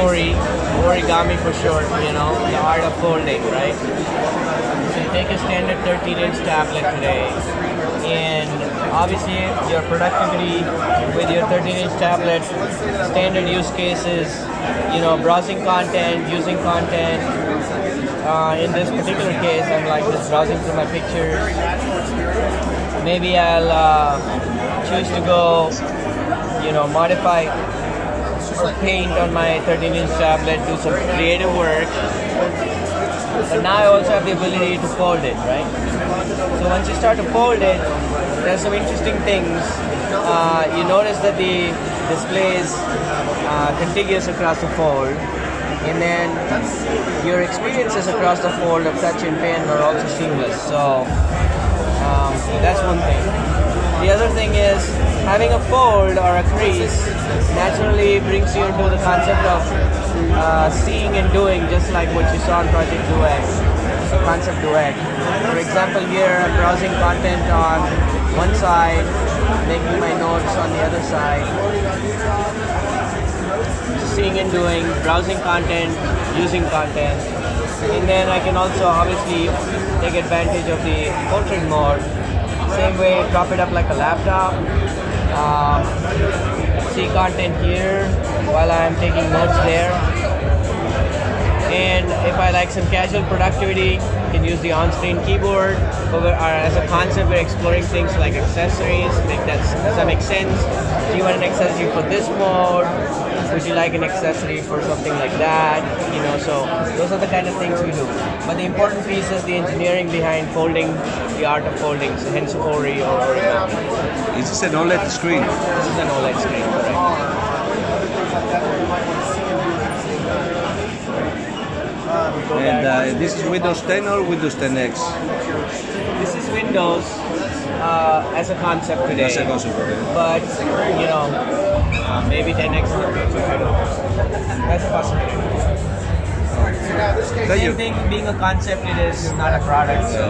Ori, origami for short, you know, the art of folding, right? So you take a standard 13-inch tablet today, and obviously your productivity with your 13-inch tablet, standard use cases, you know, browsing content, using content. In this particular case, I'm like just browsing through my pictures. Maybe I'll choose to go, you know, modify or paint on my 13-inch tablet, do some creative work. But now I also have the ability to fold it, right? So once you start to fold it, there's some interesting things. You notice that the display is contiguous across the fold, and then your experiences across the fold of touch and pen are also seamless. So that's one thing. The other thing is having a fold or a crease naturally brings you into the concept of seeing and doing, just like what you saw in Project Duet, Concept Duet. For example, here I'm browsing content on one side, making my notes on the other side. Seeing and doing, browsing content, using content. And then I can also obviously take advantage of the portrait mode. Same way, drop it up like a laptop. See content here while I'm taking notes there. And if I like some casual productivity, you can use the on-screen keyboard. As a concept, we're exploring things like accessories. Does that make sense? Do you want an accessory for this mode? Would you like an accessory for something like that? You know, so those are the kind of things we do. But the important piece is the engineering behind folding, the art of folding, so hence Ori or Origami. Is this an OLED screen? This is an OLED screen, correct. And this is Windows 10 or Windows 10X? This is Windows as a concept today. As a concept today. But, you know, maybe 10X in the future, I don't know. That's a possibility. Thank you. Same thing, being a concept, it is not a product, so